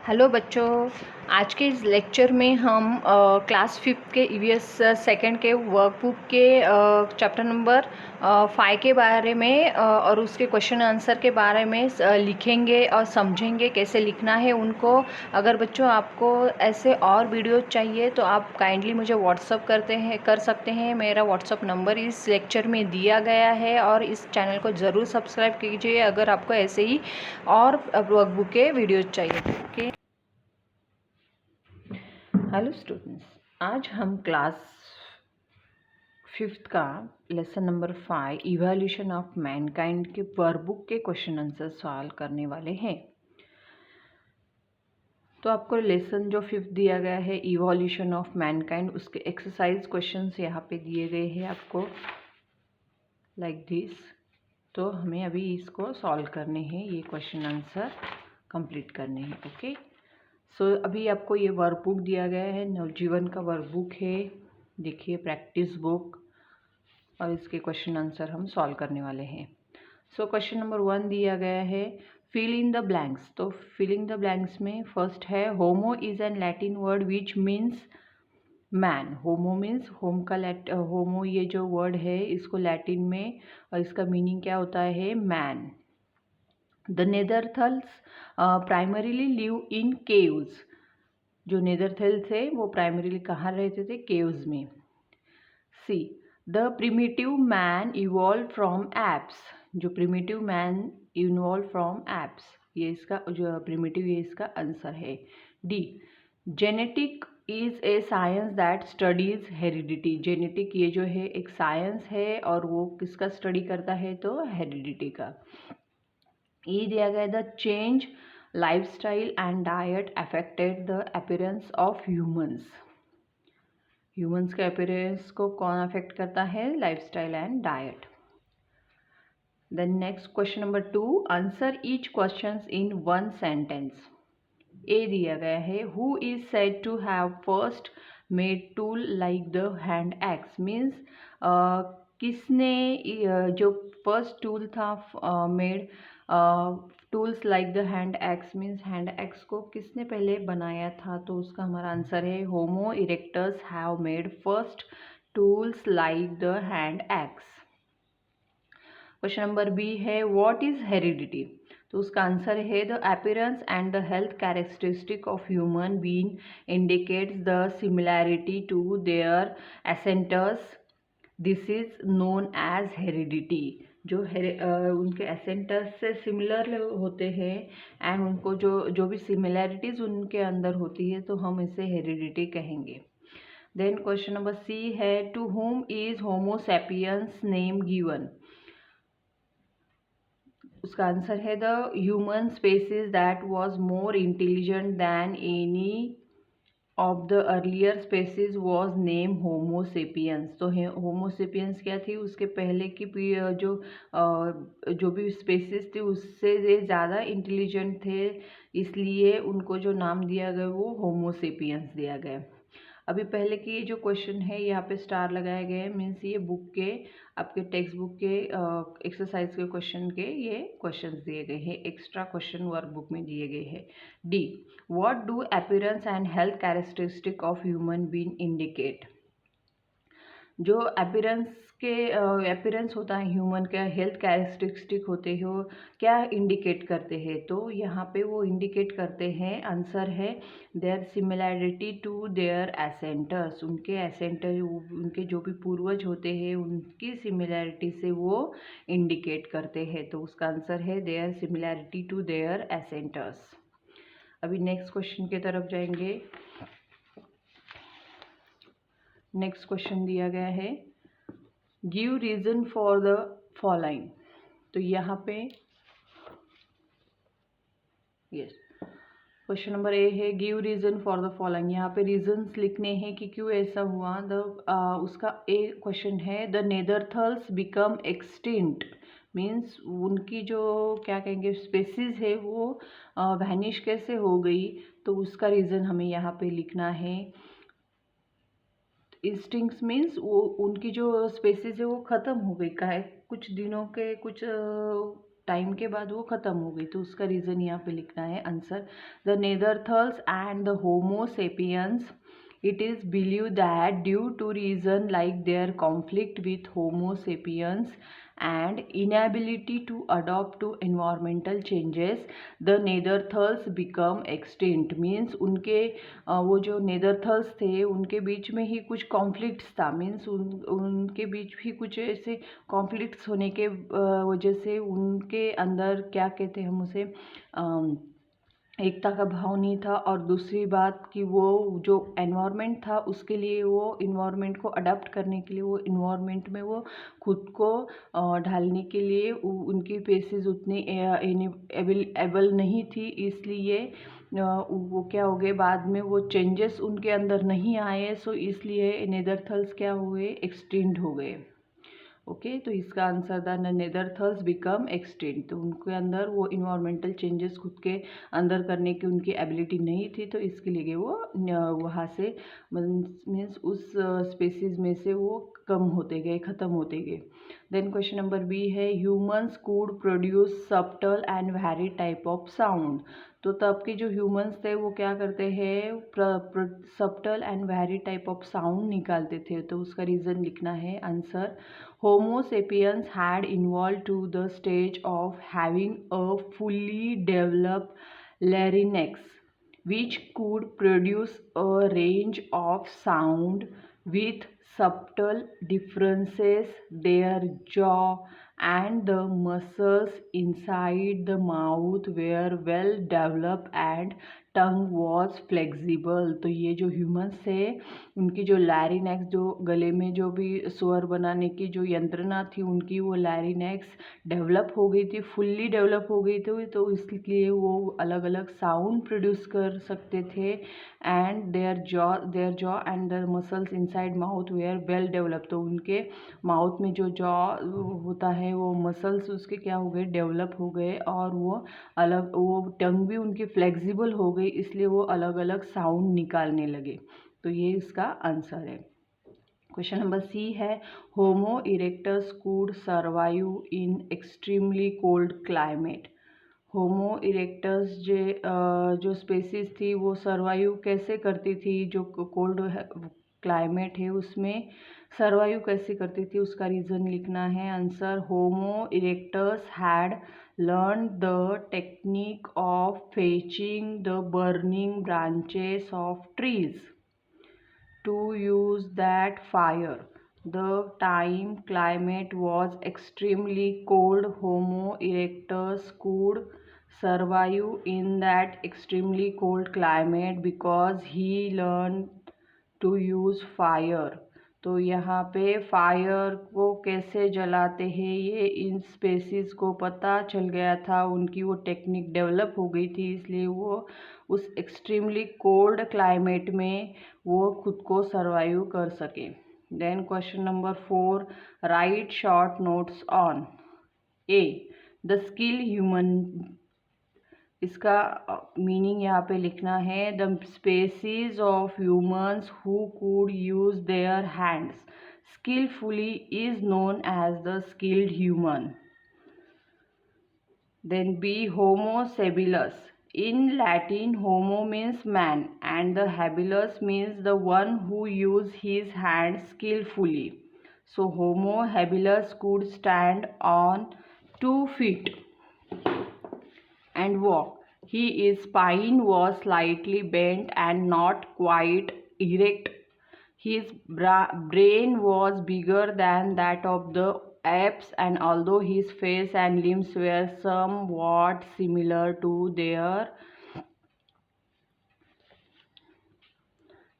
Hello बच्चों, आज के इस लेक्चर में हम क्लास 5 के ईवीएस सेकंड के वर्कबुक के चैप्टर नंबर 5 के बारे में और उसके क्वेश्चन आंसर के बारे में लिखेंगे और समझेंगे कैसे लिखना है उनको। अगर बच्चों आपको ऐसे और वीडियो चाहिए तो आप काइंडली मुझे व्हाट्सअप कर सकते हैं। मेरा व्हाट्सअप नंबर इस लेक्चर में दिया गया है और इस चैनल को ज़रूर सब्सक्राइब कीजिए अगर आपको ऐसे ही और वर्कबुक के वीडियो चाहिए। ओके, हेलो स्टूडेंट्स, आज हम क्लास 5 का lesson number 5 evolution of Mankind के वर्कबुक के क्वेश्चन आंसर सॉल्व करने वाले हैं। तो आपको लेसन जो 5 दिया गया है इवोल्यूशन ऑफ मैनकाइंड, उसके एक्सरसाइज क्वेश्चंस यहाँ पे दिए गए हैं आपको लाइक दिस। तो हमें अभी इसको सॉल्व करने हैं, ये क्वेश्चन आंसर कंप्लीट करने हैं। ओके, सो अभी आपको ये वर्कबुक दिया गया है, नवजीवन का वर्कबुक है। देखिए, प्रैक्टिस बुक, और इसके क्वेश्चन आंसर हम सॉल्व करने वाले हैं। सो क्वेश्चन नंबर 1 दिया गया है, फिल इन द ब्लैंक्स। तो फिल इन द ब्लैंक्स में फर्स्ट है, homo is an Latin word which means man. Homo means home का होमो, ये जो वर्ड है इसको लैटिन में, और इसका मीनिंग क्या होता है, man. The Neanderthals primarily live in caves. जो नेदरथल्स है वो प्राइमरीली कहाँ रहते थे, केव्स में। C, the primitive man evolve from apes. जो primitive man evolve from apes, ये इसका जो प्रिमिटिव, ये इसका आंसर है। D, genetic is a science that studies heredity. Genetic ये जो है एक साइंस है और वो किसका स्टडी करता है, तो हेरिडिटी का। ई दिया गया, the change lifestyle and diet affected the appearance of humans. Humans के अपीयरेंस को कौन अफेक्ट करता है, lifestyle and diet. Then next question number 2, answer each questions in one sentence. A दिया गया है, who is said to have first made tool like the hand axe. Means किसने जो फर्स्ट टूल था made tools like the hand axe, means hand axe को किसने पहले बनाया था, तो उसका हमारा आंसर है, homo erectus have made first tools like the hand axe. Question number B है, व्हाट इज हेरिडिटी। तो उसका आंसर है, the appearance and the health characteristic of human being indicates the similarity to their ancestors, this is known as heredity. जो उनके एसेंटर्स से similar होते हैं and उनको जो भी सिमिलैरिटीज उनके अंदर होती है, तो हम इसे हेरिडिटी कहेंगे। देन क्वेश्चन नंबर सी है, to whom is Homo sapiens name given. उसका आंसर है, the human species that was more intelligent than any of the earlier species was name Homo sapiens. तो होमो सेपियंस क्या थी, उसके पहले की जो भी स्पेसीज थी उससे ये ज़्यादा इंटेलिजेंट थे, इसलिए उनको जो नाम दिया गया वो होमो सेपियंस दिया गया। अभी पहले की जो क्वेश्चन है यहाँ पे स्टार लगाए गए हैं, मीन्स ये बुक के, आपके टेक्स्ट बुक के एक्सरसाइज के क्वेश्चन के ये क्वेश्चंस दिए गए हैं, एक्स्ट्रा क्वेश्चन वर्कबुक में दिए गए हैं। D, what do appearance and health characteristic of human being indicate. जो अपीयरेंस होता है ह्यूमन का, हेल्थ कैरेक्टरिस्टिक होते हो, क्या इंडिकेट करते हैं, तो यहाँ पे वो इंडिकेट करते हैं, आंसर है, देयर सिमिलैरिटी टू देयर एसेंटर्स। उनके एसेंटर, उनके जो भी पूर्वज होते हैं उनकी सिमिलैरिटी से वो इंडिकेट करते हैं, तो उसका आंसर है, देयर सिमिलैरिटी टू देयर एसेंटर्स। अभी नेक्स्ट क्वेश्चन की तरफ जाएंगे। नेक्स्ट क्वेश्चन दिया गया है, give reason for the following. तो यहाँ पे यस, क्वेश्चन नंबर ए है, give reason for the following. यहाँ पे रीजंस लिखने हैं कि क्यों ऐसा हुआ। उसका ए क्वेश्चन है, द नेदरथल्स बिकम एक्सटिंक्ट। मीन्स उनकी जो क्या कहेंगे स्पेसीज है वो वैनिश कैसे हो गई, तो उसका रीज़न हमें यहाँ पे लिखना है। इंस्टिंक्ट्स मीन्स वो उनकी जो स्पेसीज है वो ख़त्म हो गई, का है कुछ दिनों के, कुछ टाइम के बाद वो ख़त्म हो गई, तो उसका रीज़न यहाँ पे लिखना है answer. The Neanderthals and the homo sapiens, it is believed that due to reason like their conflict with Homo sapiens and inability to adopt to environmental changes, the Neanderthals become extinct। Means उनके वो जो Neanderthals थे उनके बीच में ही कुछ conflicts था, means उनके बीच भी कुछ ऐसे कॉन्फ्लिक्ट्स होने के वजह से उनके अंदर क्या कहते हैं हम उसे एकता का भाव नहीं था। और दूसरी बात कि वो जो एनवायरनमेंट था उसके लिए वो इन्वायरमेंट को अडाप्ट करने के लिए वो इन्वायरमेंट में वो खुद को ढालने के लिए उनकी पेसेस उतनी एबल नहीं थी, इसलिए वो क्या हो गए बाद में वो चेंजेस उनके अंदर नहीं आए, सो इसलिए नेदरथल्स क्या हुए, एक्सटिंक्ट हो गए। ओके तो इसका आंसर था नेदरथल्स बिकम एक्सटिंक्ट। तो उनके अंदर वो इन्वायरमेंटल चेंजेस खुद के अंदर करने की उनकी एबिलिटी नहीं थी, तो इसके लिए वो वहाँ से मीन्स उस स्पेसीज में से वो कम होते गए, ख़त्म होते गए। देन क्वेश्चन नंबर बी है humans could produce subtle and very type of sound. तो तब के जो ह्यूमंस थे वो क्या करते हैं, subtle and very type of sound निकालते थे, तो उसका रीज़न लिखना है answer. Homo sapiens had evolved to the stage of having a fully developed larynx, which could produce a range of sound with subtle differences. Their jaw and the muscles inside the mouth were well developed and tongue was flexible. तो ये जो humans है उनकी जो लैरिनेक्स, जो गले में जो भी स्वर बनाने की जो यंत्रणा थी उनकी वो लैरिनेक्स डेवलप हो गई थी, फुल्ली डेवलप हो गई थी, तो इसलिए वो अलग अलग साउंड प्रोड्यूस कर सकते थे। And their jaw and the muscles inside mouth were well develop. तो उनके माउथ में जो जॉ होता है वो मसल्स उसके क्या हो गए, डेवलप हो गए, और वो टंग भी उनकी फ्लेक्सिबल हो गई, इसलिए वो अलग अलग साउंड निकालने लगे। तो ये इसका आंसर है। क्वेश्चन नंबर सी है homo erectus could survive in extremely cold climate. Homo erectus जो स्पेसीज थी वो सर्वाइव कैसे करती थी, जो कोल्ड क्लाइमेट है उसमें सर्वाइव कैसे करती थी, उसका रीज़न लिखना है answer. Homo erectus had learned the technique of fetching the burning branches of trees to use that fire. The time climate was extremely cold. Homo erectus could survive in that extremely cold climate because he learned to use fire. तो यहाँ पे fire को कैसे जलाते हैं ये इन species को पता चल गया था, उनकी वो टेक्निक डेवलप हो गई थी, इसलिए वो उस एक्सट्रीमली कोल्ड क्लाइमेट में वो खुद को सर्वाइव कर सके। Then question number 4 write short notes on a the skill human. इसका मीनिंग यहाँ पे लिखना है the species of humans who could use their hands skillfully is known as the skilled human. Then B Homo habilis. In Latin Homo means man and the habilis means the one who use his hands skillfully. So Homo habilis could stand on 2 feet and walk. His spine was slightly bent and not quite erect. His brain was bigger than that of the apes, and although his face and limbs were somewhat similar to their,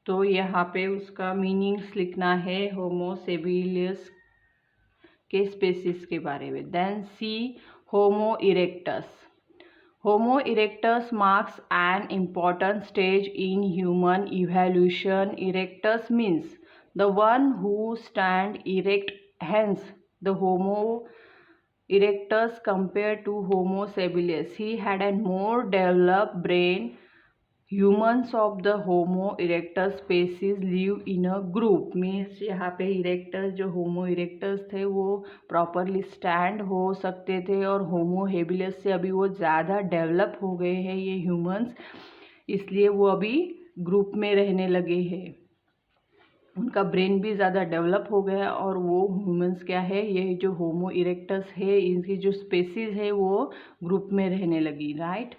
तो यहाँ पे उसका meanings लिखना है होमो सेबिलियस के spaces के बारे में। Then C homo erectus. Homo erectus marks an important stage in human evolution. Erectus means the one who stand erect. Hence, the Homo erectus compared to Homo habilis, he had a more developed brain humans of the homo erectus species live in a group, means यहाँ पे erectus जो होमो erectus थे वो properly stand हो सकते थे, और होमो हेबिलस से अभी वो ज़्यादा डेवलप हो गए हैं ये ह्यूमन्स, इसलिए वो अभी ग्रुप में रहने लगे हैं। उनका ब्रेन भी ज़्यादा डेवलप हो गया, और वो ह्यूमंस क्या है, ये जो होमो इरेक्टस है इनकी जो स्पेसीज है वो ग्रुप में रहने लगी, राइट।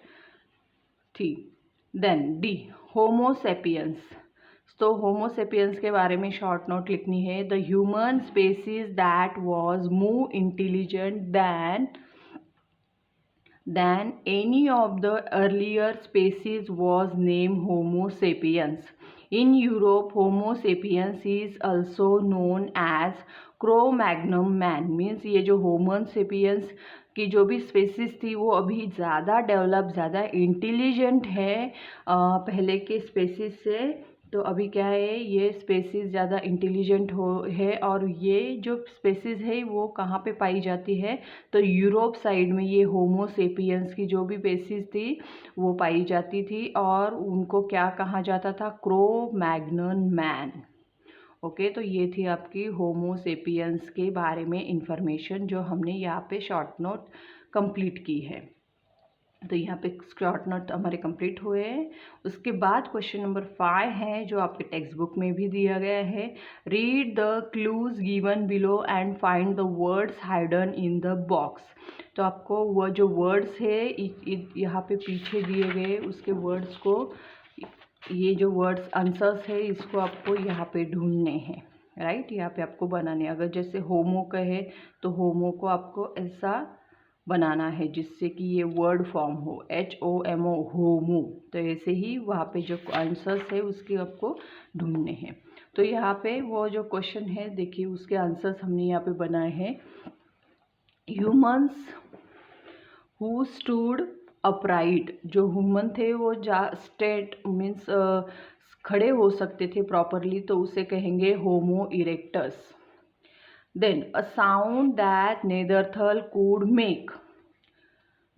ठीक, देन डी, होमो सेपियंस। तो होमो सेपियंस के बारे में शॉर्ट नोट लिखनी है। The human species that was more intelligent than any of the earlier species was named Homo sapiens. In Europe, Homo sapiens is also known as Cro-Magnon man. Means ये जो Homo sapiens की जो भी species थी वो अभी ज़्यादा develop, ज़्यादा इंटेलिजेंट है पहले के स्पेसीज से। तो अभी क्या है, ये स्पेसीज ज़्यादा इंटेलिजेंट है, और ये जो स्पेसीज है वो कहाँ पे पाई जाती है, तो यूरोप साइड में ये होमो सेपियंस की जो भी स्पेसीज थी वो पाई जाती थी, और उनको क्या कहा जाता था, क्रो मैग्नन मैन। ओके, तो ये थी आपकी होमो सेपियंस के बारे में इंफॉर्मेशन जो हमने यहाँ पे शॉर्ट नोट कंप्लीट की है। तो यहाँ पे शॉर्ट नोट हमारे कंप्लीट हुए हैं। उसके बाद क्वेश्चन नंबर 5 है जो आपके टेक्स्ट बुक में भी दिया गया है। Read the clues given below and find the words hidden in the box. तो आपको वह जो वर्ड्स है यहाँ पे पीछे दिए गए उसके वर्ड्स को, ये जो वर्ड्स आंसर्स है इसको आपको यहाँ पे ढूंढने हैं, राइट। यहाँ पे आपको बनाने, अगर जैसे होमो कहे तो होमो को आपको ऐसा बनाना है जिससे कि ये वर्ड फॉर्म हो, HOMO, होमो। तो ऐसे ही वहाँ पे जो आंसर्स है उसके आपको ढूंढने हैं। तो यहाँ पे वो जो क्वेश्चन है देखिए उसके आंसर्स हमने यहाँ पे बनाए हैं। ह्यूमन्स हु स्टूड अपराइट, जो ह्यूमन थे वो स्टेट मीन्स खड़े हो सकते थे प्रॉपरली, तो उसे कहेंगे homo erectus. Then a sound that Neanderthal could make,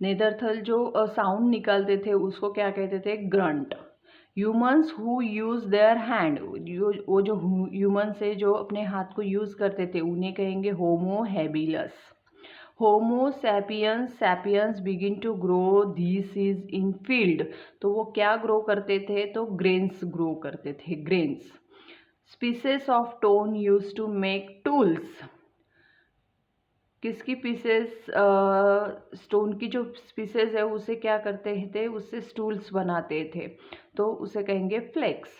Neanderthal जो साउंड निकालते थे उसको क्या कहते थे, grunt. Humans who use their hand, वो जो ह्यूमन्स है जो अपने हाथ को यूज करते थे उन्हें कहेंगे Homo habilis. Homo sapiens, sapiens begin to grow this is in field, तो वो क्या ग्रो करते थे, तो ग्रेन्स ग्रो करते थे, grains. Species of tone use to make tools, किसकी पीसेस, स्टोन की जो स्पीसेस है उसे क्या करते थे, उससे स्टूल्स बनाते थे, तो उसे कहेंगे flakes.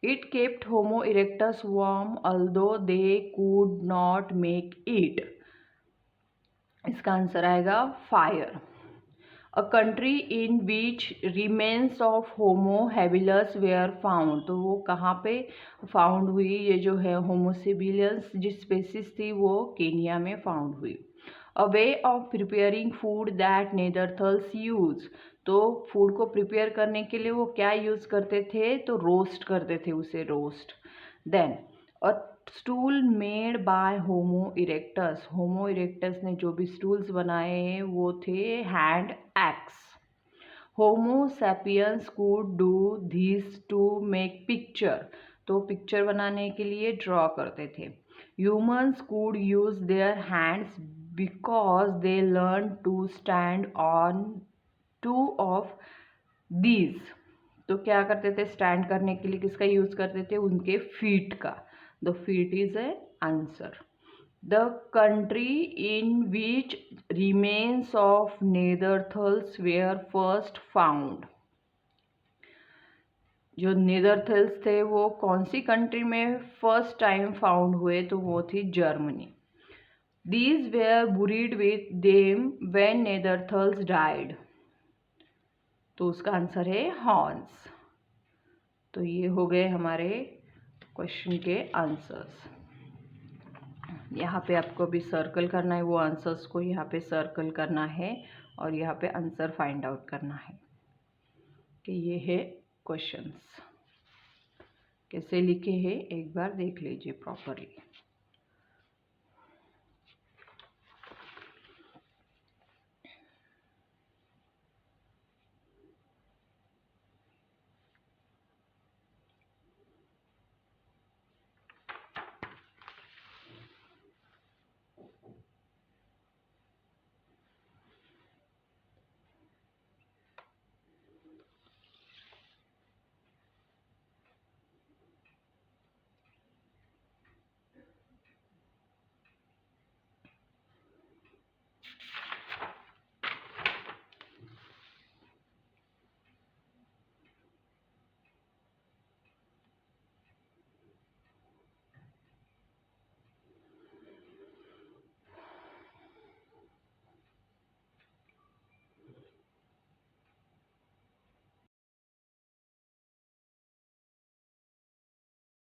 It kept Homo erectus warm although they could not make it, इसका आंसर आएगा fire. A country in which remains of Homo habilis were found, तो वो कहाँ पे फाउंड हुई, ये जो है होमोसेबिलियंस जिस स्पेसीज थी वो केनिया में फाउंड हुई। A way of preparing food that Neanderthals use, तो फूड को प्रिपेयर करने के लिए वो क्या यूज़ करते थे, तो रोस्ट करते थे उसे, roast. Then a tool made by Homo erectus, Homo erectus ने जो भी स्टूल्स बनाए हैं वो थे hand axe. Homo sapiens could do this to make picture, तो पिक्चर बनाने के लिए ड्रॉ करते थे। Humans could use their hands because they learn to stand on two of these, तो क्या करते थे, स्टैंड करने के लिए किसका यूज करते थे, उनके फीट का। The feet is a answer. The country in which remains of Neanderthals were first found, जो नेदरथल्स थे वो कौन सी कंट्री में फर्स्ट टाइम फाउंड हुए, तो वो थी Germany. These were buried with them when Neanderthals died, तो उसका आंसर है हॉर्न्स। तो ये हो गए हमारे क्वेश्चन के आंसर्स। यहाँ पे आपको अभी सर्कल करना है, वो आंसर्स को यहाँ पे सर्कल करना है और यहाँ पे आंसर फाइंड आउट करना है कि ये है क्वेश्चंस। कैसे लिखे हैं एक बार देख लीजिए प्रॉपरली।